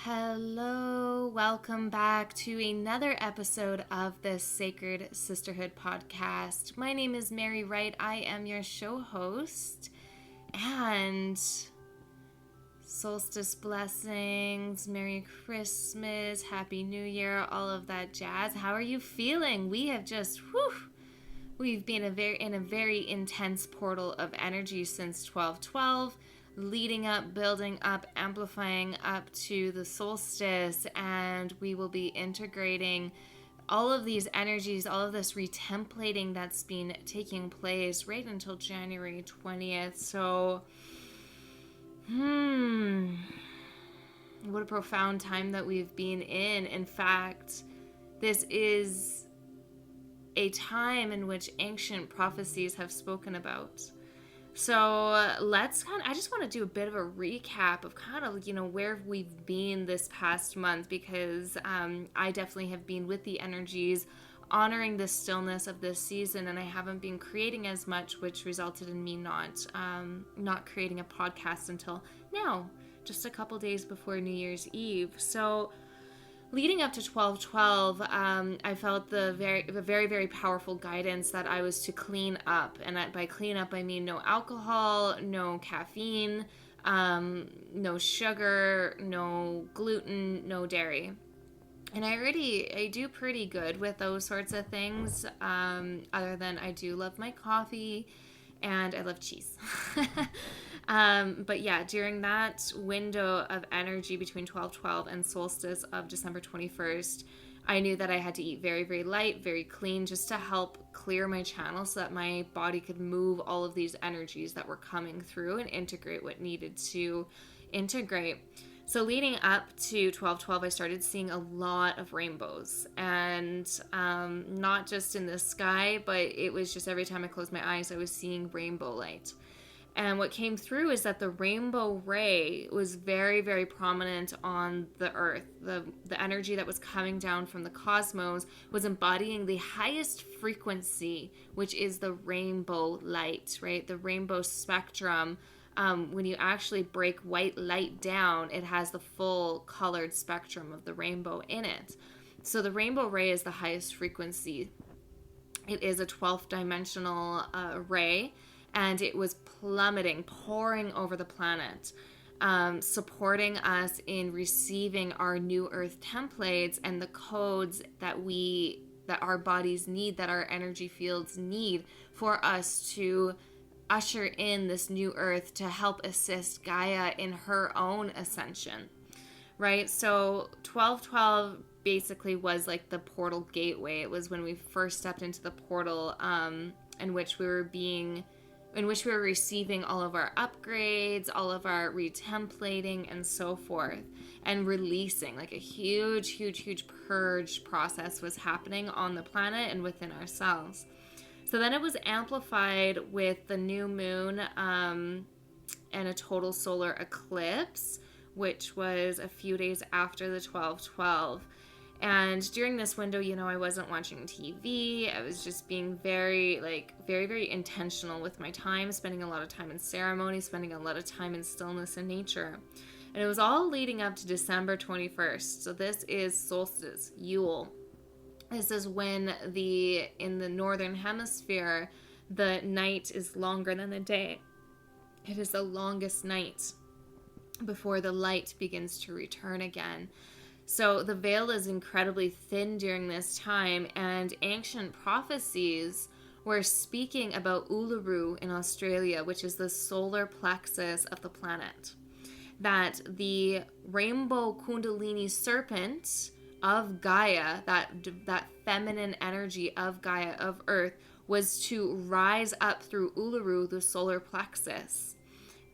Hello, welcome back to another episode of the Sacred Sisterhood podcast. My name is Mary Wright. I am your show host, and Solstice blessings, Merry Christmas, Happy New Year, all of that jazz. How are you feeling? We have just, we've been in a very intense portal of energy since 12/12. Leading up, building up, amplifying up to the solstice, and we will be integrating all of these energies, all of this retemplating that's been taking place right until January 20th. So, what a profound time that we've been in. In fact, this is a time in which ancient prophecies have spoken about. So I just want to do a bit of a recap of where we've been this past month, because I definitely have been with the energies, honoring the stillness of this season, and I haven't been creating as much, which resulted in me not creating a podcast until now, just a couple days before New Year's Eve. So leading up to 12/12, I felt the very, very powerful guidance that I was to clean up. And by clean up, I mean no alcohol, no caffeine, no sugar, no gluten, no dairy. And I do pretty good with those sorts of things, other than I do love my coffee and I love cheese. But yeah, during that window of energy between 12/12 and solstice of December 21st, I knew that I had to eat very, very light, very clean, just to help clear my channel so that my body could move all of these energies that were coming through and integrate what needed to integrate. So leading up to 12/12, I started seeing a lot of rainbows, and not just in the sky, but it was just every time I closed my eyes, I was seeing rainbow light. And what came through is that the rainbow ray was very, very prominent on the earth. The energy that was coming down from the cosmos was embodying the highest frequency, which is the rainbow light, right? The rainbow spectrum. When you actually break white light down, it has the full colored spectrum of the rainbow in it. So the rainbow ray is the highest frequency. It is a 12th dimensional ray, and it was plummeting, pouring over the planet, supporting us in receiving our new earth templates and the codes that our bodies need, that our energy fields need, for us to usher in this new earth to help assist Gaia in her own ascension, right? So 12/12 basically was like the portal gateway. It was when we first stepped into the portal, in which we were receiving all of our upgrades, all of our retemplating, and so forth, and releasing. Like a huge purge process was happening on the planet and within ourselves. So then it was amplified with the new moon and a total solar eclipse, which was a few days after the 12/12. And during this window, I wasn't watching TV. I was just being very intentional with my time, spending a lot of time in ceremony, spending a lot of time in stillness and nature. And it was all leading up to December 21st. So this is solstice, Yule. This is when in the northern hemisphere, the night is longer than the day. It is the longest night before the light begins to return again. So the veil is incredibly thin during this time, and ancient prophecies were speaking about Uluru in Australia, which is the solar plexus of the planet. That the rainbow kundalini serpent of Gaia, that feminine energy of Gaia, of Earth, was to rise up through Uluru, the solar plexus,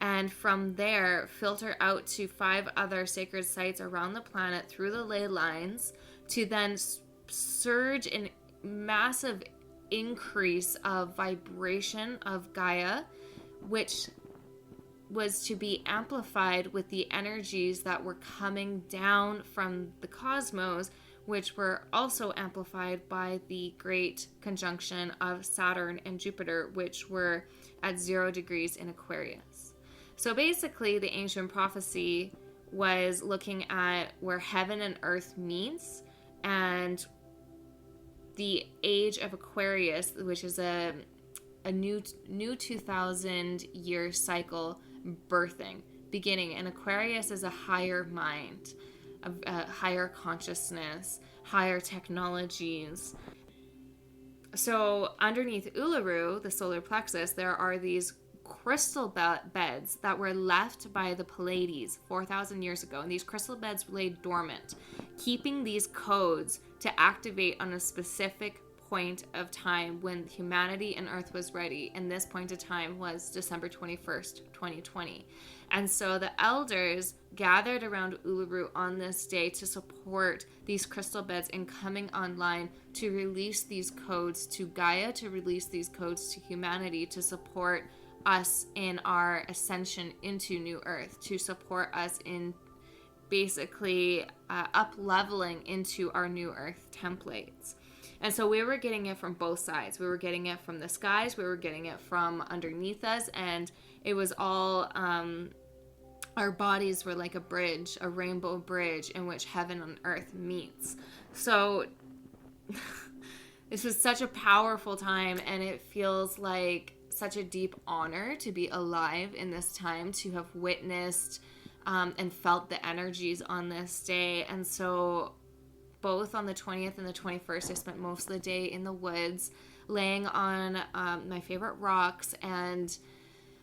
and from there filter out to 5 other sacred sites around the planet through the ley lines, to then surge in massive increase of vibration of Gaia, which was to be amplified with the energies that were coming down from the cosmos, which were also amplified by the great conjunction of Saturn and Jupiter, which were at 0 degrees in Aquarius. So basically, the ancient prophecy was looking at where heaven and earth meets, and the Age of Aquarius, which is a new 2000 year cycle beginning. And Aquarius is a higher mind, a higher consciousness, higher technologies. So underneath Uluru, the solar plexus, there are these crystal beds that were left by the Pleiadians 4,000 years ago. And these crystal beds lay dormant, keeping these codes to activate on a specific point of time when humanity and Earth was ready. And this point of time was December 21st, 2020. And so the elders gathered around Uluru on this day to support these crystal beds in coming online, to release these codes to Gaia, to release these codes to humanity, to support us in our ascension into New Earth, to support us in basically up-leveling into our New Earth templates. And so we were getting it from both sides. We were getting it from the skies, we were getting it from underneath us, and it was all, our bodies were like a bridge, a rainbow bridge in which heaven and earth meets. So this was such a powerful time, and it feels like such a deep honor to be alive in this time, to have witnessed and felt the energies on this day. And so both on the 20th and the 21st, I spent most of the day in the woods, laying on my favorite rocks, and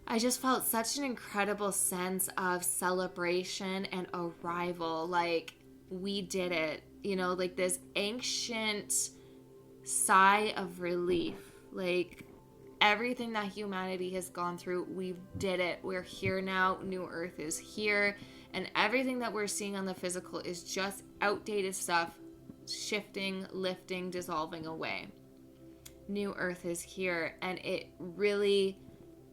I just felt such an incredible sense of celebration and arrival. Like, we did it, you know, like this ancient sigh of relief. Like, everything that humanity has gone through, we did it. We're here now. New Earth is here. And everything that we're seeing on the physical is just outdated stuff, shifting, lifting, dissolving away. New Earth is here. And it really,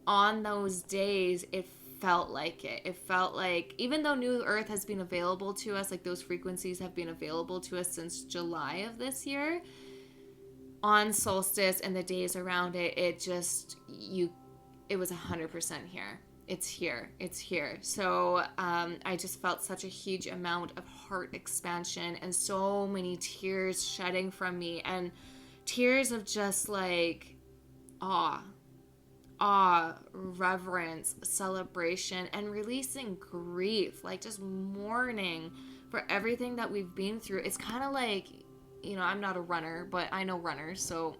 on those days, it felt like it. It felt like, even though New Earth has been available to us, like those frequencies have been available to us since July of this year, on Solstice and the days around it, it was 100% here. It's here. So I just felt such a huge amount of heart expansion and so many tears shedding from me, and tears of just like awe, reverence, celebration, and releasing grief, like just mourning for everything that we've been through. It's kind of like, you know, I'm not a runner, but I know runners. So,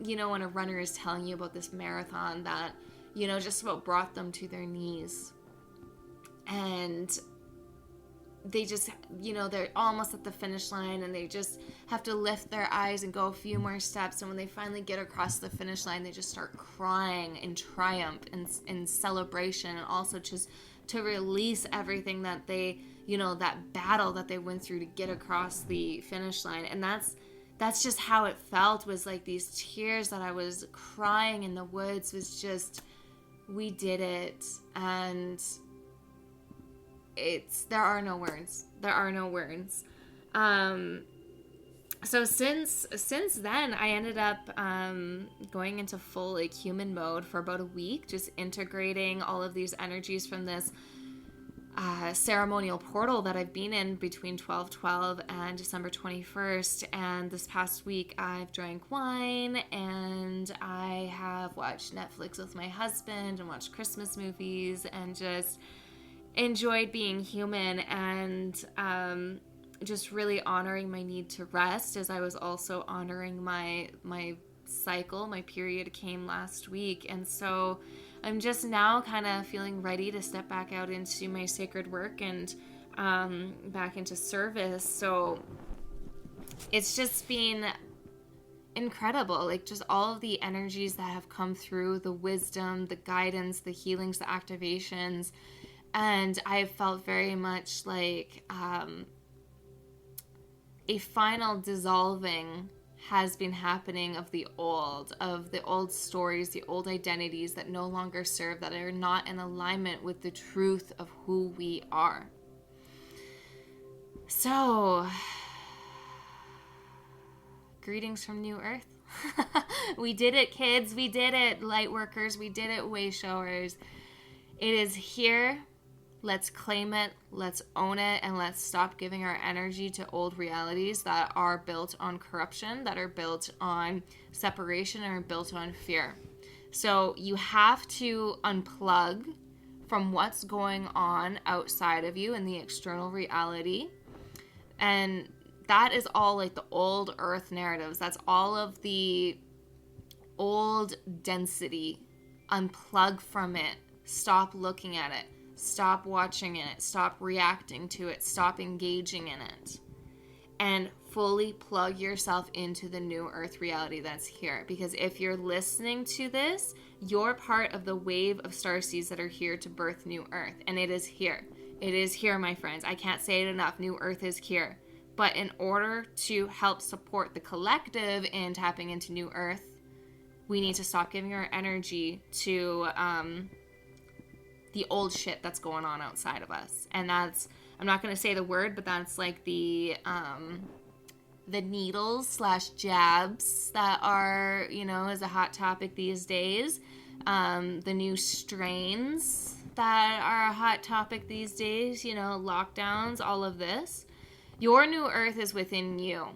you know, when a runner is telling you about this marathon that, you know, just about brought them to their knees, and they just, you know, they're almost at the finish line, and they just have to lift their eyes and go a few more steps. And when they finally get across the finish line, they just start crying in triumph and in celebration, and also just to release everything that they, you know, that battle that they went through to get across the finish line. And that's just how it felt, was like these tears that I was crying in the woods was just, we did it. And there are no words. So since then, I ended up going into full like human mode for about a week, just integrating all of these energies from this ceremonial portal that I've been in between 12/12 and December 21st. And this past week, I've drank wine, and I have watched Netflix with my husband and watched Christmas movies, and just enjoyed being human, and just really honoring my need to rest, as I was also honoring my cycle. My period came last week, and so I'm just now kind of feeling ready to step back out into my sacred work and back into service. So it's just been incredible, like just all of the energies that have come through, the wisdom, the guidance, the healings, the activations. And I felt very much like a final dissolving has been happening of the old stories, the old identities that no longer serve, that are not in alignment with the truth of who we are. So, greetings from New Earth. We did it, kids. We did it, light workers. We did it, wayshowers. It is here. Let's claim it, let's own it, and let's stop giving our energy to old realities that are built on corruption, that are built on separation, and are built on fear. So you have to unplug from what's going on outside of you in the external reality. And that is all like the old earth narratives. That's all of the old density. Unplug from it. Stop looking at it. Stop watching it. Stop reacting to it. Stop engaging in it. And fully plug yourself into the new earth reality that's here. Because if you're listening to this, you're part of the wave of starseeds that are here to birth new earth. And it is here. It is here, my friends. I can't say it enough. New earth is here. But in order to help support the collective in tapping into new earth, we need to stop giving our energy to the old shit that's going on outside of us. And that's, I'm not going to say the word, but that's like the needles / jabs that are, is a hot topic these days. The new strains that are a hot topic these days, lockdowns, all of this. Your new earth is within you,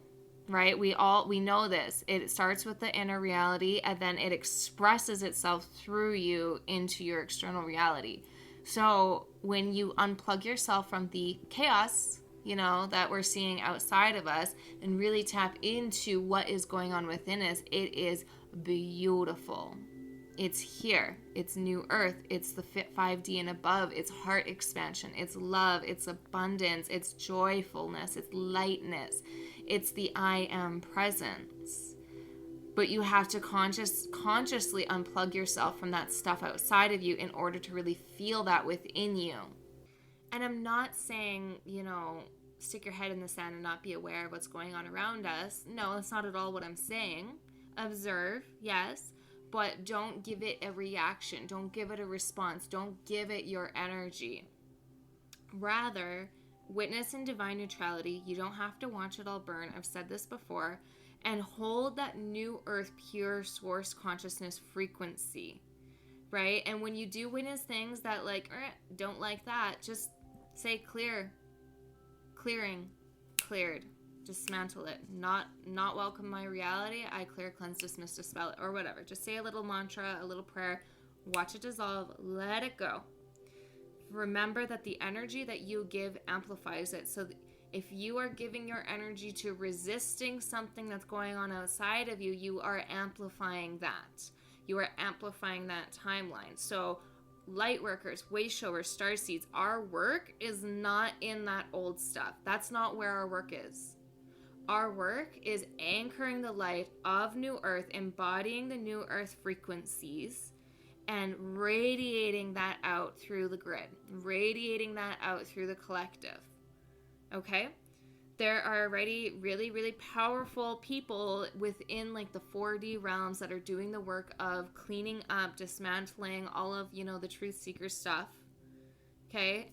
right? We know this. It starts with the inner reality, and then it expresses itself through you into your external reality. So when you unplug yourself from the chaos, that we're seeing outside of us, and really tap into what is going on within us, it is beautiful. It's here. It's new earth. It's the 5D and above. It's heart expansion. It's love. It's abundance. It's joyfulness. It's lightness. It's the I am presence. But you have to consciously unplug yourself from that stuff outside of you in order to really feel that within you. And I'm not saying, stick your head in the sand and not be aware of what's going on around us. No, that's not at all what I'm saying. Observe, yes. But don't give it a reaction. Don't give it a response. Don't give it your energy. Rather, witness in divine neutrality. You don't have to watch it all burn. I've said this before. And hold that new earth, pure source consciousness frequency. Right? And when you do witness things that don't like that, just say clearing, cleared. Dismantle it. Not welcome my reality. I clear, cleanse, dismiss, dispel it, or whatever. Just say a little mantra, a little prayer. Watch it dissolve. Let it go. Remember that the energy that you give amplifies it. So if you are giving your energy to resisting something that's going on outside of you, you are amplifying that. You are amplifying that timeline. So light workers, wayshowers, starseeds, our work is not in that old stuff. That's not where our work is. Our work is anchoring the light of new earth, embodying the new earth frequencies, and radiating that out through the grid, radiating that out through the collective. Okay? There are already really, really powerful people within the 4D realms that are doing the work of cleaning up, dismantling all of, the truth seeker stuff. Okay?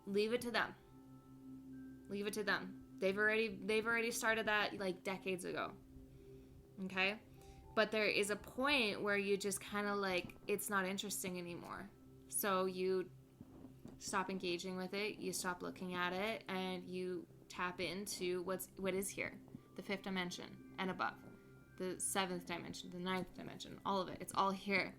Leave it to them. Leave it to them. They've already started that decades ago. Okay? But there is a point where you just kind of it's not interesting anymore. So you stop engaging with it, you stop looking at it, and you tap into what is here. The 5th dimension and above. The 7th dimension, the 9th dimension, all of it. It's all here.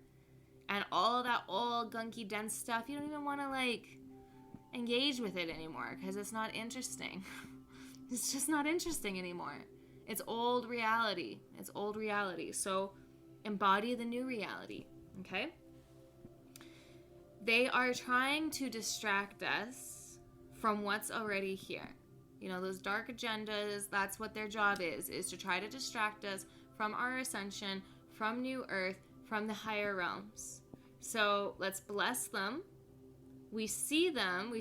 And all that old gunky dense stuff, you don't even want to engage with it anymore because it's not interesting. It's just not interesting anymore. It's old reality. It's old reality. So embody the new reality. Okay? They are trying to distract us from what's already here. Those dark agendas, that's what their job is to try to distract us from our ascension, from new earth, from the higher realms. So let's bless them. We see them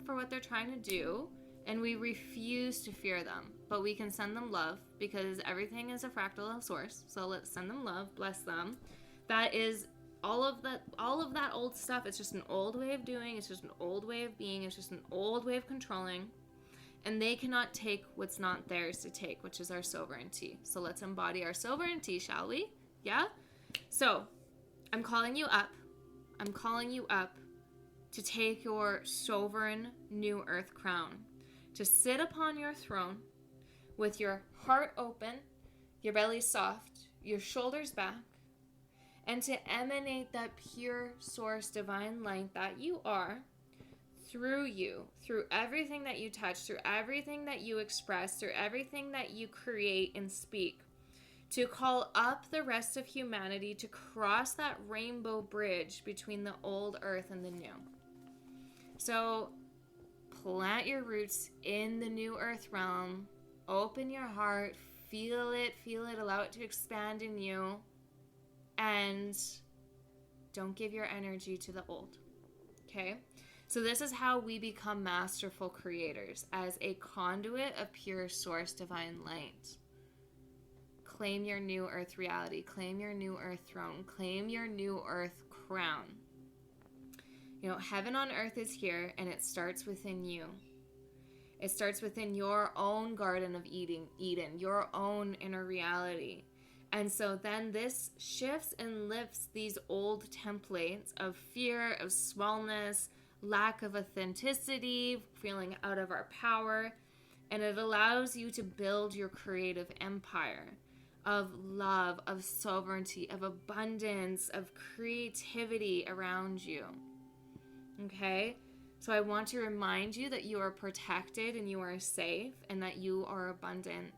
for what they're trying to do. And we refuse to fear them, but we can send them love because everything is a fractal of source. So let's send them love, bless them. That is all of that old stuff. It's just an old way of doing. It's just an old way of being. It's just an old way of controlling. And they cannot take what's not theirs to take, which is our sovereignty. So let's embody our sovereignty, shall we? Yeah? So I'm calling you up. I'm calling you up to take your sovereign new earth crown, to sit upon your throne with your heart open, your belly soft, your shoulders back, and to emanate that pure source divine light that you are through you, through everything that you touch, through everything that you express, through everything that you create and speak, to call up the rest of humanity to cross that rainbow bridge between the old earth and the new. So plant your roots in the new earth realm, open your heart, feel it, allow it to expand in you, and don't give your energy to the old, okay? So this is how we become masterful creators, as a conduit of pure source divine light. Claim your new earth reality, claim your new earth throne, claim your new earth crown. You know, heaven on earth is here, and it starts within you. It starts within your own Garden of Eden, your own inner reality. And so then this shifts and lifts these old templates of fear, of smallness, lack of authenticity, feeling out of our power, and it allows you to build your creative empire of love, of sovereignty, of abundance, of creativity around you. Okay? So I want to remind you that you are protected and you are safe and that you are abundant.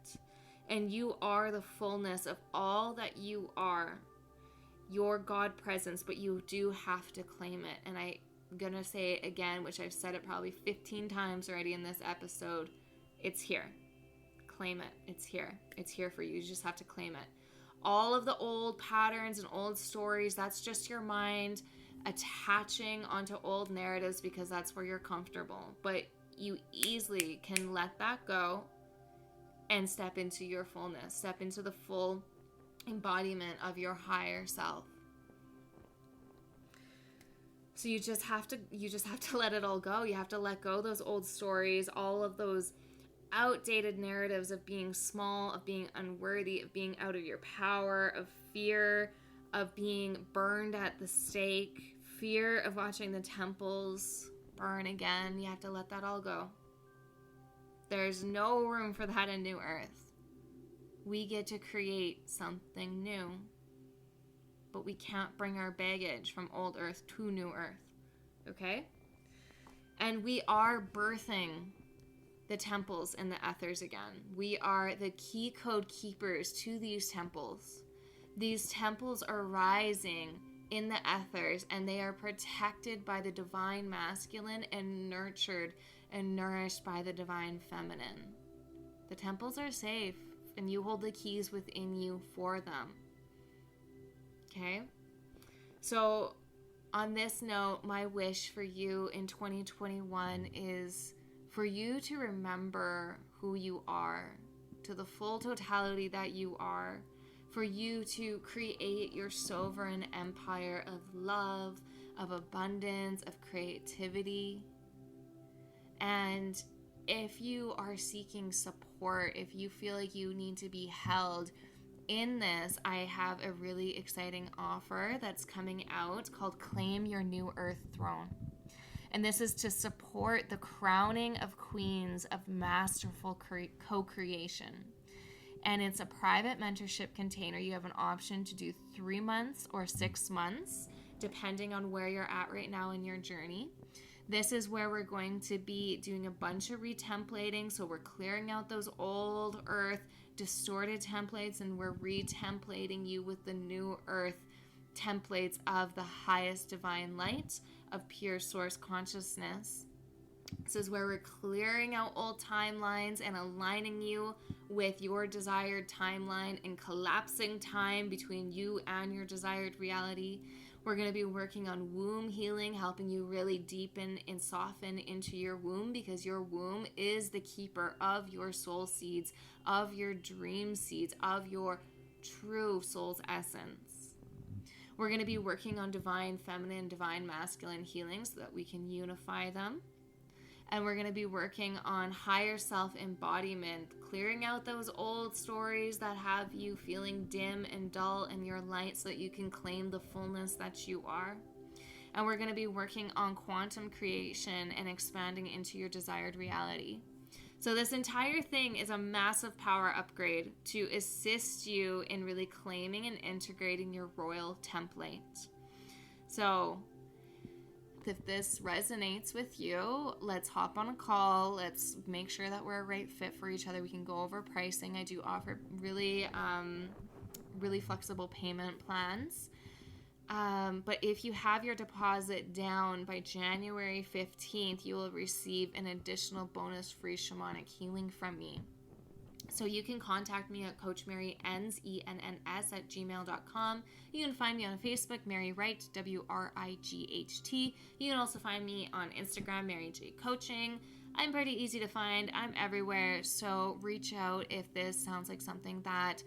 And you are the fullness of all that you are. Your God presence, but you do have to claim it. And I'm going to say it again, which I've said it probably 15 times already in this episode. It's here. Claim it. It's here. It's here for you. You just have to claim it. All of the old patterns and old stories, that's just your mind attaching onto old narratives because that's where you're comfortable. But you easily can let that go and step into your fullness, step into the full embodiment of your higher self. So you just have to let it all go. You have to let go those old stories, all of those outdated narratives of being small, of being unworthy, of being out of your power, of fear, of being burned at the stake, fear of watching the temples burn again. You have to let that all go. There's no room for that in New Earth. We get to create something new, but we can't bring our baggage from old Earth to New Earth, okay? And we are birthing the temples and the ethers again. We are the key code keepers to these temples. These temples are rising in the ethers, and they are protected by the divine masculine and nurtured and nourished by the divine feminine. The temples are safe, and you hold the keys within you for them. Okay? So, on this note, my wish for you in 2021 is for you to remember who you are, to the full totality that you are, for you to create your sovereign empire of love, of abundance, of creativity. And if you are seeking support, if you feel like you need to be held in this, I have a really exciting offer that's coming out called Claim Your New Earth Throne. And this is to support the crowning of queens of masterful co-creation. And it's a private mentorship container. You have an option to do 3 months or 6 months, depending on where you're at right now in your journey. This is where we're going to be doing a bunch of retemplating. So we're clearing out those old earth distorted templates, and we're retemplating you with the new earth templates of the highest divine light of pure source consciousness. This is where we're clearing out old timelines and aligning you with your desired timeline and collapsing time between you and your desired reality. We're going to be working on womb healing, helping you really deepen and soften into your womb, because your womb is the keeper of your soul seeds, of your dream seeds, of your true soul's essence. We're going to be working on divine feminine, divine masculine healing so that we can unify them. And we're going to be working on higher self-embodiment, clearing out those old stories that have you feeling dim and dull in your light so that you can claim the fullness that you are. And we're going to be working on quantum creation and expanding into your desired reality. So this entire thing is a massive power upgrade to assist you in really claiming and integrating your royal template. So if this resonates with you, let's hop on a call. Let's make sure that we're a right fit for each other. We can go over pricing. I do offer really flexible payment plans. But if you have your deposit down by January 15th, you will receive an additional bonus free shamanic healing from me. So you can contact me at coachmaryens, ENNS, at gmail.com. You can find me on Facebook, Mary Wright, WRIGHT. You can also find me on Instagram, Mary J Coaching. I'm pretty easy to find. I'm everywhere. So reach out if this sounds like something that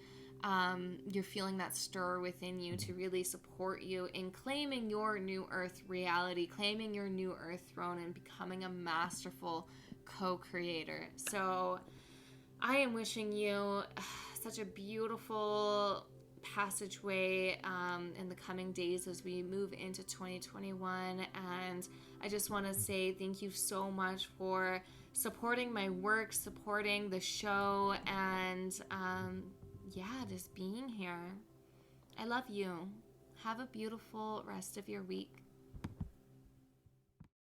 you're feeling that stir within you to really support you in claiming your new earth reality, claiming your new earth throne, and becoming a masterful co-creator. So I am wishing you such a beautiful passageway in the coming days as we move into 2021. And I just want to say thank you so much for supporting my work, supporting the show, and just being here. I love you. Have a beautiful rest of your week.